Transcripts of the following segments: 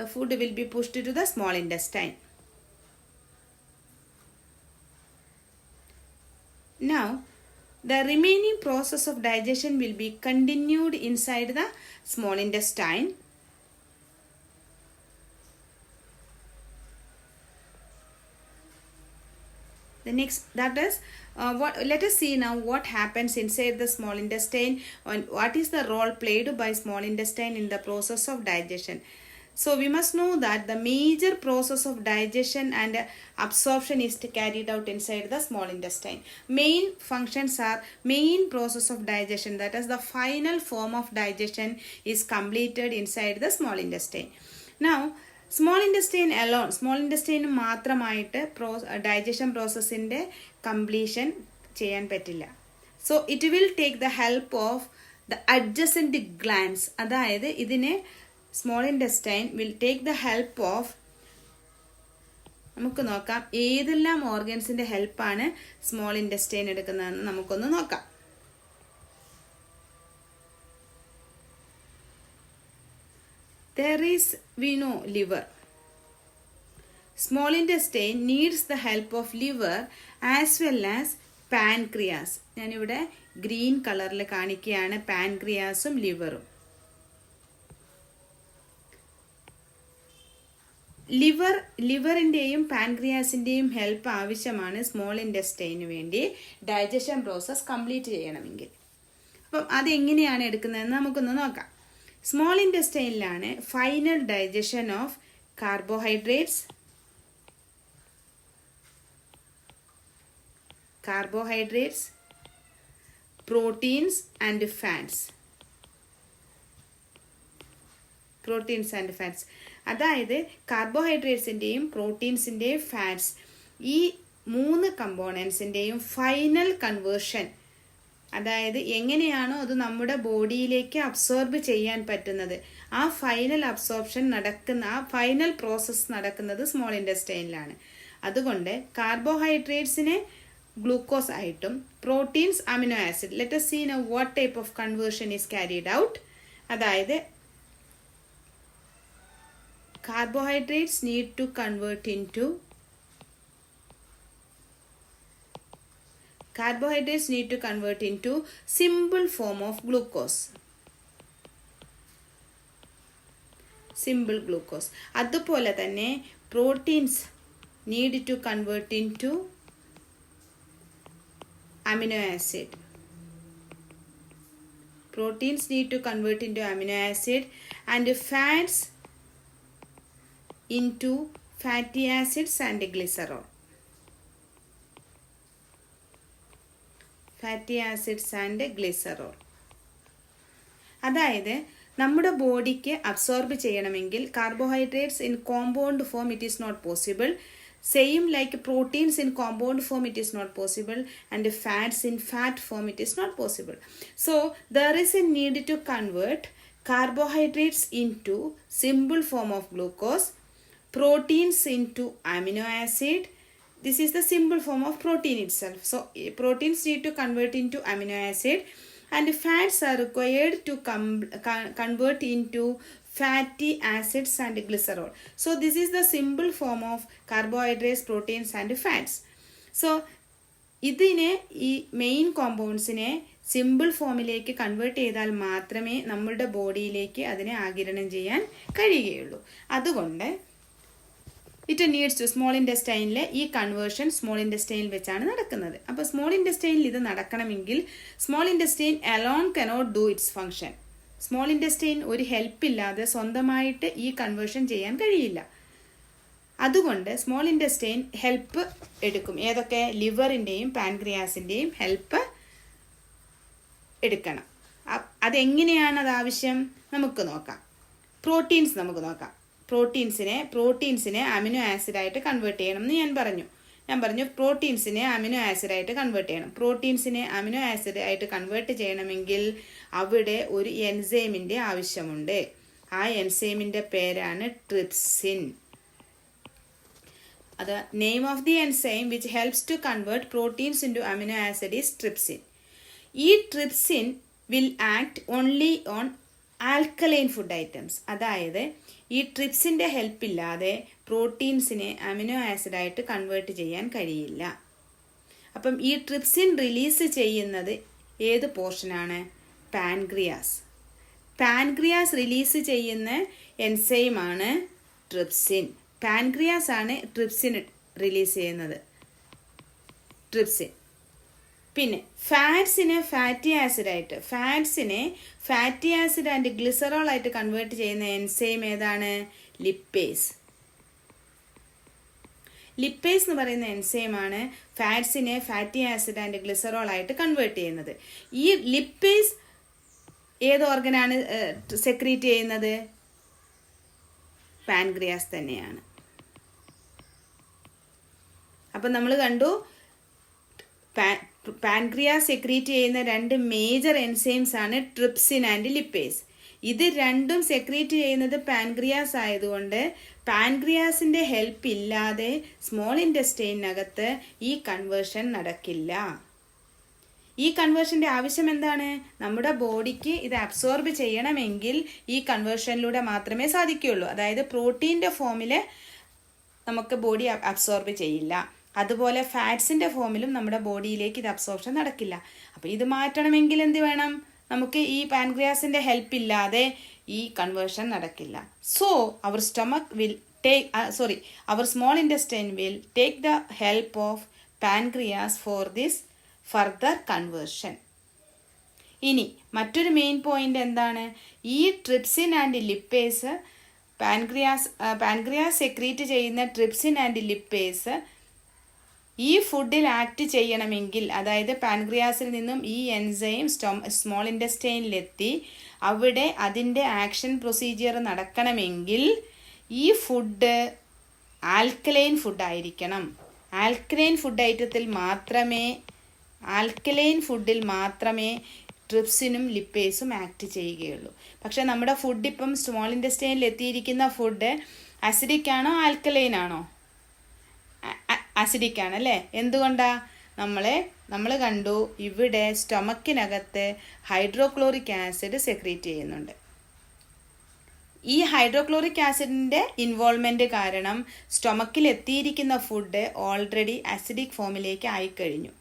the food will be pushed to the small intestine. Now, the remaining process of digestion will be continued inside the small intestine. The next, that is, let us see now what happens inside the small intestine and what is the role played by small intestine in the process of digestion. So we must know that the major process of digestion and absorption is carried out inside the small intestine. Main functions are main process of digestion, that is the final form of digestion is completed inside the small intestine. Now, small intestine alone, small ഇൻറ്റസ്റ്റൈന് മാത്രമായിട്ട് digestion പ്രോസസ്സിൻ്റെ completion ചെയ്യാൻ പറ്റില്ല. So it will take the help of the adjacent glands. അതായത് ഇതിന് small intestine will take the help of, നമുക്ക് നോക്കാം ഏതെല്ലാം ഓർഗൻസിൻ്റെ ഹെൽപ്പാണ് സ്മോൾ ഇൻറ്റസ്റ്റൈൻ എടുക്കുന്നതെന്ന് നമുക്കൊന്ന് നോക്കാം. There is, we know, liver. Small intestine needs the help of liver as well as pancreas. ഞാനിവിടെ green കളറിൽ കാണിക്കുകയാണ് പാൻക്രിയാസും ലിവറും. ലിവറിൻ്റെയും പാൻക്രിയാസിൻ്റെയും ഹെൽപ്പ് ആവശ്യമാണ് സ്മോൾ ഇൻറ്റസ്റ്റൈന് വേണ്ടി ഡൈജഷൻ പ്രോസസ് കംപ്ലീറ്റ് ചെയ്യണമെങ്കിൽ. അപ്പം അതെങ്ങനെയാണ് എടുക്കുന്നതെന്ന് നമുക്കൊന്ന് നോക്കാം. സ്മോൾ ഇൻറ്റസ്റ്റൈനിലാണ് final digestion of carbohydrates, proteins and fats. അതായത് കാർബോഹൈഡ്രേറ്റ്സിൻ്റെയും പ്രോട്ടീൻസിൻ്റെയും ഫാറ്റ്സ്, ഈ 3 കമ്പോണൻസിൻ്റെയും ഫൈനൽ കൺവേർഷൻ, അതായത് എങ്ങനെയാണോ അത് നമ്മുടെ ബോഡിയിലേക്ക് അബ്സോർബ് ചെയ്യാൻ പറ്റുന്നത്, ആ ഫൈനൽ അബ്സോർപ്ഷൻ നടക്കുന്ന, ആ ഫൈനൽ പ്രോസസ്സ് നടക്കുന്നത് സ്മോൾ ഇൻറ്റസ്റ്റൈനിലാണ്. അതുകൊണ്ട് കാർബോഹൈഡ്രേറ്റ്സിനെ ഗ്ലൂക്കോസ് ആയിട്ടും proteins amino acid. Let us see now what type of conversion is carried out. അതായത് carbohydrates need to convert into simple form of glucose. അതുപോലെ തന്നെ proteins need to convert into amino acid. And fats into fatty acids and glycerol. അതായത് നമ്മുടെ ബോഡിക്ക് absorb ചെയ്യണമെങ്കിൽ carbohydrates in compound form it is not possible. Same like proteins in compound form it is not possible, and fats in fat form it is not possible. So there is a need to convert carbohydrates into simple form of glucose, proteins into amino acid. This is the simple form of protein itself. So proteins need to convert into amino acid, and fats are required to convert into fatty acids and glycerol. So this is the simple form of carbohydrates, proteins and fats. So ഇതിനെ, ഈ main കോമ്പൗണ്ട്സിനെ simple ഫോമിലേക്ക് convert ചെയ്താൽ മാത്രമേ നമ്മളുടെ ബോഡിയിലേക്ക് അതിനെ ആഗിരണം ചെയ്യാൻ കഴിയുകയുള്ളൂ. അതുകൊണ്ട് ഇറ്റ് നീഡ്സ് ടു, സ്മോൾ ഇൻറ്റസ്റ്റൈനിലെ ഈ കൺവേർഷൻ സ്മോൾ ഇൻറ്റസ്റ്റൈനിൽ വെച്ചാണ് നടക്കുന്നത്. അപ്പോൾ സ്മോൾ ഇൻറ്റസ്റ്റൈനിൽ ഇത് നടക്കണമെങ്കിൽ small intestine alone cannot do it's function. Small intestine ഒരു ഹെൽപ്പില്ലാതെ സ്വന്തമായിട്ട് ഈ കൺവേർഷൻ ചെയ്യാൻ കഴിയില്ല. അതുകൊണ്ട് സ്മോൾ ഇൻറ്റസ്റ്റൈൻ ഹെൽപ്പ് എടുക്കും. ഏതൊക്കെ? ലിവറിൻ്റെയും പാൻക്രിയാസിൻ്റെയും ഹെൽപ്പ് എടുക്കണം. അതെങ്ങനെയാണ് അത് ആവശ്യം നമുക്ക് നോക്കാം. പ്രോട്ടീൻസ് നമുക്ക് നോക്കാം. പ്രോട്ടീൻസിനെ അമിനോ ആസിഡായിട്ട് കൺവേർട്ട് ചെയ്യണം എന്ന് ഞാൻ പറഞ്ഞു. പ്രോട്ടീൻസിനെ അമിനോ ആസിഡായിട്ട് കൺവേർട്ട് ചെയ്യണം. പ്രോട്ടീൻസിനെ അമിനോ ആസിഡായിട്ട് കൺവേർട്ട് ചെയ്യണമെങ്കിൽ അവിടെ ഒരു എൻസൈമിൻ്റെ ആവശ്യമുണ്ട്. ആ എൻസൈമിൻ്റെ പേരാണ് trypsin. The name of the enzyme which helps to convert proteins into amino acid is trypsin. E trypsin will act only on alkaline food items, അതായത് ഈ ട്രിപ്സിൻ്റെ ഹെൽപ്പില്ലാതെ പ്രോട്ടീൻസിനെ അമിനോ ആസിഡായിട്ട് കൺവേർട്ട് ചെയ്യാൻ കഴിയില്ല. അപ്പം ഈ ട്രിപ്സിൻ റിലീസ് ചെയ്യുന്നത് ഏത് പോർഷനാണ്? പാൻക്രിയാസ്. പാൻക്രിയാസ് റിലീസ് ചെയ്യുന്ന എൻസൈമാണ് ട്രിപ്സിൻ. പാൻക്രിയാസ് ആണ് ട്രിപ്സിൻ റിലീസ് ചെയ്യുന്നത്, ട്രിപ്സിൻ. പിന്നെ ഫാറ്റ്സിനെ ഫാറ്റി ആസിഡായിട്ട്, ഫാറ്റ്സിനെ ഫാറ്റി ആസിഡ് ആൻഡ് ഗ്ലിസറോൾ ആയിട്ട് കൺവേർട്ട് ചെയ്യുന്ന എൻസൈം ഏതാണ്? ലിപ്പേസ്. ലിപ്പേസ് എന്ന് പറയുന്ന എൻസൈമാണ് ഫാറ്റ്സിനെ ഫാറ്റി ആസിഡ് ആൻഡ് ഗ്ലിസറോൾ ആയിട്ട് കൺവേർട്ട് ചെയ്യുന്നത്. ഈ ലിപ്പേസ് ഏത് ഓർഗനാണ് സെക്രീറ്റ് ചെയ്യുന്നത്? പാൻക്രിയാസ് തന്നെയാണ്. അപ്പം നമ്മൾ കണ്ടു പാൻക്രിയാസ് സെക്രീറ്റ് ചെയ്യുന്ന രണ്ട് മേജർ എൻസൈംസ് ആണ് ട്രിപ്സിൻ ആൻഡ് ലിപ്പേസ്. ഇത് രണ്ടും സെക്രീറ്റ് ചെയ്യുന്നത് പാൻക്രിയാസ് ആയതുകൊണ്ട് പാൻക്രിയാസിന്റെ ഹെൽപ്പ് ഇല്ലാതെ സ്മോൾ ഇൻറ്റസ്റ്റൈനകത്ത് ഈ കൺവേർഷൻ നടക്കില്ല. ഈ കൺവേർഷന്റെ ആവശ്യം എന്താണ്? നമ്മുടെ ബോഡിക്ക് ഇത് അബ്സോർബ് ചെയ്യണമെങ്കിൽ ഈ കൺവേർഷനിലൂടെ മാത്രമേ സാധിക്കുകയുള്ളൂ. അതായത് പ്രോട്ടീൻ്റെ ഫോമിൽ നമുക്ക് ബോഡി അബ്സോർബ് ചെയ്യില്ല, അതുപോലെ ഫാറ്റ്സിൻ്റെ ഫോമിലും നമ്മുടെ ബോഡിയിലേക്ക് ഇത് അബ്സോർപ്ഷൻ നടക്കില്ല. അപ്പോൾ ഇത് മാറ്റണമെങ്കിൽ എന്ത് വേണം? നമുക്ക് ഈ പാൻക്രിയാസിൻ്റെ ഹെൽപ്പ് ഇല്ലാതെ ഈ കൺവേർഷൻ നടക്കില്ല. So our stomach will our small intestine will take the help of pancreas for this further conversion. ഇനി മറ്റൊരു മെയിൻ പോയിന്റ് എന്താണ്? ഈ trypsin and lipase, pancreas secrete ചെയ്യുന്ന ട്രിപ്സിൻ ആൻഡ് ലിപ്പേസ് ഈ ഫുഡിൽ ആക്ട് ചെയ്യണമെങ്കിൽ, അതായത് പാൻക്രിയാസിൽ നിന്നും ഈ എൻസൈം സ്മോൾ ഇൻറ്റസ്റ്റൈനിലെത്തി അവിടെ അതിൻ്റെ ആക്ഷൻ പ്രൊസീജിയർ നടക്കണമെങ്കിൽ ഈ ഫുഡ് ആൽക്കലൈൻ ഫുഡായിരിക്കണം. ആൽക്കലൈൻ ഫുഡ് ഐറ്റത്തിൽ മാത്രമേ, ആൽക്കലൈൻ ഫുഡിൽ മാത്രമേ ട്രിപ്സിനും ലിപ്പേസും ആക്ട് ചെയ്യുകയുള്ളൂ. പക്ഷെ നമ്മുടെ ഫുഡ് ഇപ്പം സ്മോൾ ഇൻറ്റസ്റ്റൈനിൽ എത്തിയിരിക്കുന്ന ഫുഡ് അസിഡിക് ആണോ ആൽക്കലൈൻ ആണോ? അസിഡിക് ആണ് അല്ലേ? എന്തുകൊണ്ടാ? നമ്മൾ കണ്ടു ഇവിടെ സ്റ്റൊമക്കിനകത്ത് ഹൈഡ്രോക്ലോറിക് ആസിഡ് സെക്രീറ്റ് ചെയ്യുന്നുണ്ട്. ഈ ഹൈഡ്രോക്ലോറിക് ആസിഡിൻ്റെ ഇൻവോൾവ്മെൻറ്റ് കാരണം സ്റ്റൊമക്കിൽ എത്തിയിരിക്കുന്ന ഫുഡ് ഓൾറെഡി അസിഡിക് ഫോമിലേക്ക് ആയിക്കഴിഞ്ഞു.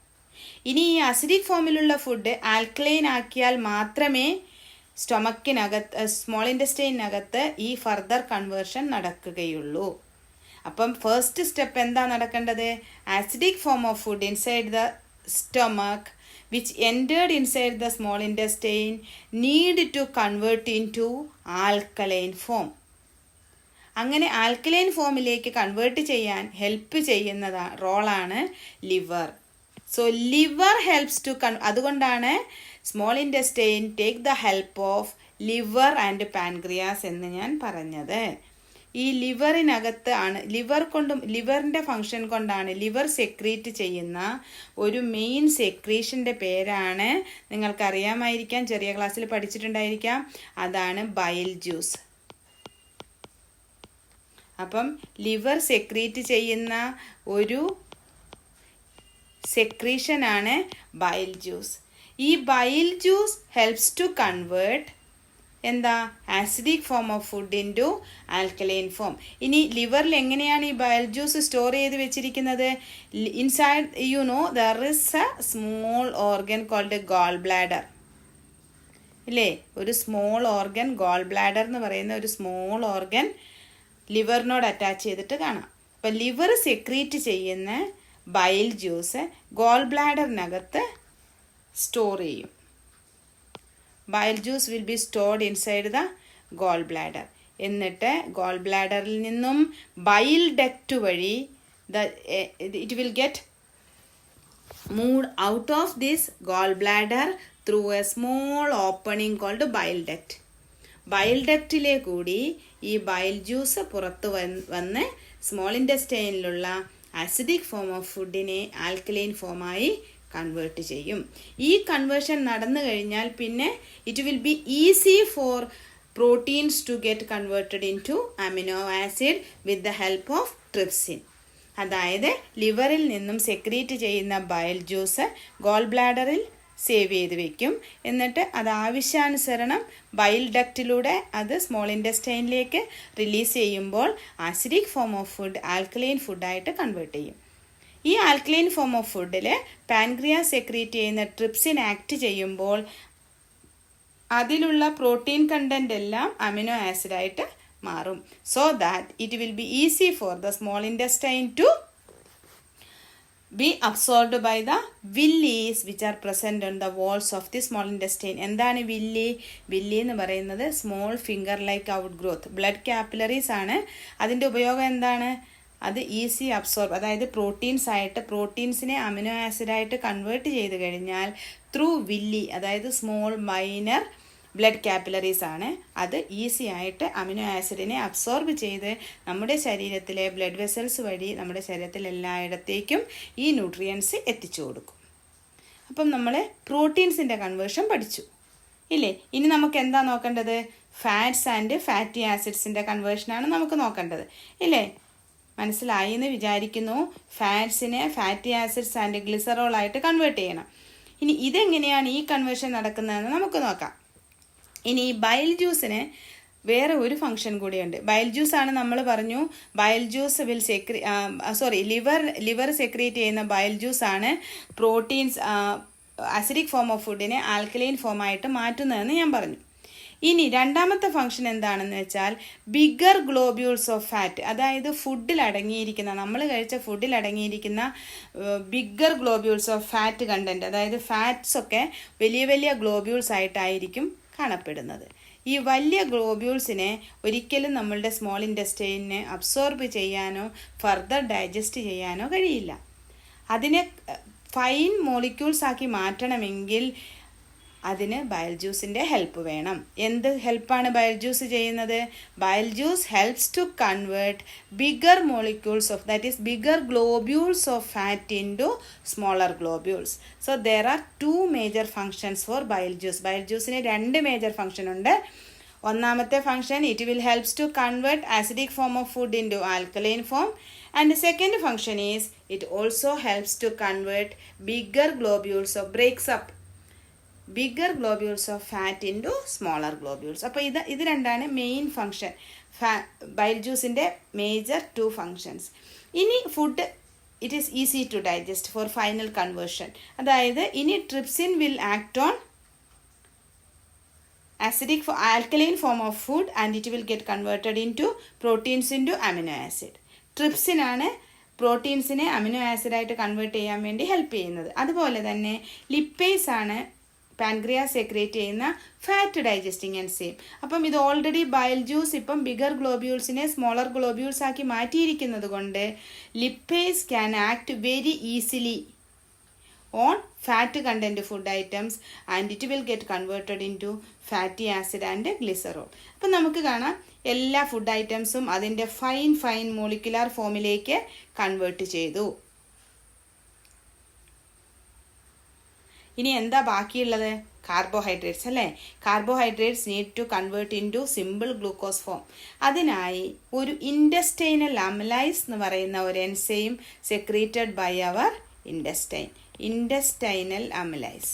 ഇനി ഈ അസിഡിക് ഫോമിലുള്ള ഫുഡ് ആൽക്കലൈൻ ആക്കിയാൽ മാത്രമേ സ്റ്റൊമക്കിനകത്ത്, സ്മോൾ ഇൻറ്റസ്റ്റൈനകത്ത് ഈ ഫർദർ കൺവേർഷൻ നടക്കുകയുള്ളൂ. അപ്പം ഫസ്റ്റ് സ്റ്റെപ്പ് എന്താ നടക്കേണ്ടത്? Acidic form of food inside the stomach which entered inside the small intestine need to convert into alkaline form. അങ്ങനെ ആൽക്കലൈൻ ഫോമിലേക്ക് കൺവേർട്ട് ചെയ്യാൻ ഹെൽപ്പ് ചെയ്യുന്ന റോളാണ് liver. So liver helps to അതുകൊണ്ടാണ് small intestine take the help of liver and pancreas എന്ന് ഞാൻ പറഞ്ഞത്. ഈ ലിവറിനകത്ത് ആണ്, ലിവറിൻ്റെ ഫങ്ഷൻ കൊണ്ടാണ് ലിവർ സെക്രീറ്റ് ചെയ്യുന്ന ഒരു മെയിൻ സെക്രീഷൻ്റെ പേരാണ്, നിങ്ങൾക്കറിയാമായിരിക്കാം, ചെറിയ ക്ലാസ്സിൽ പഠിച്ചിട്ടുണ്ടായിരിക്കാം, അതാണ് ബൈൽ ജ്യൂസ്. അപ്പം ലിവർ സെക്രീറ്റ് ചെയ്യുന്ന ഒരു സെക്രീഷനാണ് ബൈൽ ജ്യൂസ്. ഈ bile juice helps to convert എന്താ? Acidic form of food into alkaline form. ഇനി ലിവറിൽ എങ്ങനെയാണ് ഈ ബൈൽ ജ്യൂസ് സ്റ്റോർ ചെയ്ത് വെച്ചിരിക്കുന്നത്? Inside there is a small organ called gall bladder ഇല്ലേ? ഒരു സ്മോൾ ഓർഗൻ, ഗോൾ ബ്ലാഡർ എന്ന് പറയുന്ന ഒരു സ്മോൾ ഓർഗൻ ലിവറിനോട് അറ്റാച്ച് ചെയ്തിട്ട് കാണാം. അപ്പം ലിവർ സെക്രീറ്റ് ചെയ്യുന്ന ബൈൽ ജ്യൂസ് ഗോൾ ബ്ലാഡറിനകത്ത് സ്റ്റോർ ചെയ്യും. Bile juice will be stored inside the gall bladder. എന്നിട്ട് ഗോൾ ബ്ലാഡറിൽ നിന്നും ബൈൽ ഡക്റ്റ് വഴി it will get moved out of this gall bladder through a small opening called bile duct. ബൈൽ ഡക്റ്റിലെ കൂടി ഈ ബൈൽ ജ്യൂസ് പുറത്ത് വന്ന് സ്മോൾ ഇൻറ്റസ്റ്റൈനിലുള്ള ആസിഡിക് ഫോം ഓഫ് ഫുഡിനെ ആൽക്കലൈൻ ഫോമായി കൺവേർട്ട് ചെയ്യും. ഈ കൺവേർഷൻ നടന്നു കഴിഞ്ഞാൽ പിന്നെ it will be easy for proteins to get converted into amino acid with the help of trypsin. അതായത് ലിവറിൽ നിന്നും സെക്രീറ്റ് ചെയ്യുന്ന ബൈൽ ജ്യൂസ് ഗോൾ ബ്ലാഡറിൽ സേവ് ചെയ്ത് വെക്കും. എന്നിട്ട് അത് ആവശ്യാനുസരണം ബൈൽ ഡക്റ്റിലൂടെ അത് സ്മോൾ ഇൻറ്റസ്റ്റൈനിലേക്ക് റിലീസ് ചെയ്യുമ്പോൾ acidic form of food alkaline ഫുഡായിട്ട് കൺവേർട്ട് ചെയ്യും. ഈ ആൽക്കലൈൻ ഫോം ഓഫ് ഫുഡിൽ പാൻക്രിയാസ് സെക്രീറ്റ് ചെയ്യുന്ന ട്രിപ്സിൻ ആക്ട് ചെയ്യുമ്പോൾ അതിലുള്ള പ്രോട്ടീൻ കണ്ടന്റ് എല്ലാം അമിനോ ആസിഡായിട്ട് മാറും. So that it will be easy four the small intestine to be absorbed by the villis which are present on the walls of the small intestine. എന്താണ് Willy? Willy എന്ന് പറയുന്നത് small finger like out growth blood capillaries ആണ്. അതിൻ്റെ ഉപയോഗം എന്താണ്? അത് easy absorb, അതായത് പ്രോട്ടീൻസിനെ amino ആസിഡായിട്ട് കൺവേർട്ട് ചെയ്ത് കഴിഞ്ഞാൽ ത്രൂ വില്ലി, അതായത് സ്മോൾ മൈനർ ബ്ലഡ് കാപ്പിലറീസ് ആണ്, അത് ഈസി ആയിട്ട് അമിനോ ആസിഡിനെ അബ്സോർബ് ചെയ്ത് നമ്മുടെ ശരീരത്തിലെ ബ്ലഡ് വെസൽസ് വഴി നമ്മുടെ ശരീരത്തിൽ എല്ലായിടത്തേക്കും ഈ ന്യൂട്രിയൻസ് എത്തിച്ചു കൊടുക്കും. അപ്പം നമ്മൾ പ്രോട്ടീൻസിൻ്റെ കൺവേർഷൻ പഠിച്ചു ഇല്ലേ? ഇനി നമുക്ക് എന്താ നോക്കേണ്ടത്? ഫാറ്റ്സ് ആൻഡ് ഫാറ്റി ആസിഡ്സിൻ്റെ കൺവേർഷനാണ് നമുക്ക് നോക്കേണ്ടത് ഇല്ലേ? മനസ്സിലായി എന്ന് വിചാരിക്കുന്നു. ഫാറ്റ്സിനെ ഫാറ്റി ആസിഡ്സ് ആൻഡ് ഗ്ലിസറോൾ ആയിട്ട് കൺവേർട്ട് ചെയ്യണം. ഇനി ഇതെങ്ങനെയാണ് ഈ കൺവേർഷൻ നടക്കുന്നതെന്ന് നമുക്ക് നോക്കാം. ഇനി ഈ ബൈൽ ജ്യൂസിന് വേറെ ഒരു ഫംഗ്ഷൻ കൂടിയുണ്ട്. ബൈൽ ജ്യൂസ് ആണ് നമ്മൾ പറഞ്ഞു, bile juice will liver secrete ചെയ്യുന്ന ബൈൽ ജ്യൂസ് ആണ് പ്രോട്ടീൻസ് അസിഡിക് ഫോം ഓഫ് ഫുഡിനെ ആൽക്കലൈൻ ഫോമായിട്ട് മാറ്റുന്നതെന്ന് ഞാൻ പറഞ്ഞു. ഇനി രണ്ടാമത്തെ ഫംഗ്ഷൻ എന്താണെന്ന് വെച്ചാൽ ബിഗർ ഗ്ലോബ്യൂൾസ് ഓഫ് ഫാറ്റ്, അതായത് നമ്മൾ കഴിച്ച ഫുഡിൽ അടങ്ങിയിരിക്കുന്ന bigger globules of fat content, അതായത് ഫാറ്റ്സ് ഒക്കെ വലിയ വലിയ ഗ്ലോബ്യൂൾസ് ആയിട്ടായിരിക്കും കാണപ്പെടുന്നത്. ഈ വലിയ ഗ്ലോബ്യൂൾസിനെ ഒരിക്കലും നമ്മളുടെ സ്മോൾ ഇൻറ്റസ്റ്റൈനിനെ അബ്സോർബ് ചെയ്യാനോ ഫർദർ ഡൈജസ്റ്റ് ചെയ്യാനോ കഴിയില്ല. അതിനെ ഫൈൻ മോളിക്യൂൾസ് ആക്കി മാറ്റണമെങ്കിൽ അതിന് ബയൽ ജ്യൂസിൻ്റെ ഹെൽപ്പ് വേണം. എന്ത് ഹെൽപ്പാണ് ബയൽ ജ്യൂസ് ചെയ്യുന്നത്? Bile juice helps to convert bigger molecules of, that is bigger globules of fat into smaller globules. So there are 2 major functions for bile juice. Bile ജ്യൂസിന് 2 major function ഉണ്ട്. ഒന്നാമത്തെ function, it will helps to convert acidic form of food into alkaline form. And the second function is it also helps to convert bigger globules or breaks up bigger globules of fat into smaller globules. അപ്പോൾ ഇത് രണ്ടാണ് main function, bile ജ്യൂസിൻ്റെ major 2 functions. ഇനി food it is easy to digest for final conversion. അതായത് ഇനി trypsin will act on alkaline form of food and it will get converted into proteins into amino acid. ട്രിപ്സിനാണ് പ്രോട്ടീൻസിനെ amino ആസിഡായിട്ട് convert ചെയ്യാൻ വേണ്ടി help ചെയ്യുന്നത്. അതുപോലെ തന്നെ ലിപ്പേസ് ആണ് പാൻക്രിയാസ് സെക്രീറ്റ് ചെയ്യുന്ന ഫാറ്റ് ഡൈജസ്റ്റിംഗ് എൻസൈം. അപ്പം ഇത് ഓൾറെഡി ബയൽ ജ്യൂസ് ഇപ്പം ബിഗർ ഗ്ലോബ്യൂൾസിനെ സ്മോളർ ഗ്ലോബ്യൂൾസ് ആക്കി മാറ്റിയിരിക്കുന്നത് കൊണ്ട് lipase can act very easily on fat content food items and it will get converted into fatty acid and glycerol. അപ്പം നമുക്ക് കാണാം എല്ലാ ഫുഡ് ഐറ്റംസും അതിൻ്റെ ഫൈൻ മോളിക്കുലാർ ഫോമിലേക്ക് കൺവേർട്ട് ചെയ്തു. ഇനി എന്താ ബാക്കിയുള്ളത്? കാർബോഹൈഡ്രേറ്റ്സ് അല്ലേ? Carbohydrates need to convert in to simple glucose form. അതിനായി ഒരു ഇൻഡസ്റ്റൈനൽ അമലൈസ് എന്ന് പറയുന്ന ഒരു enzyme secreted by our intestinal amylase.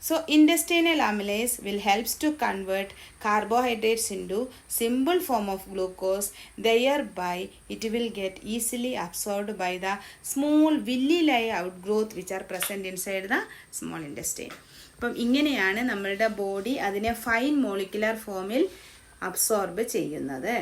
So intestinal amylase will helps to convert carbohydrates into simple form of glucose, thereby it will get easily absorbed by the small villi-like outgrowth which are present inside the small intestine. അപ്പം ഇങ്ങനെയാണ് നമ്മളുടെ body അതിനെ fine molecular ഫോമിൽ absorb ചെയ്യുന്നത്.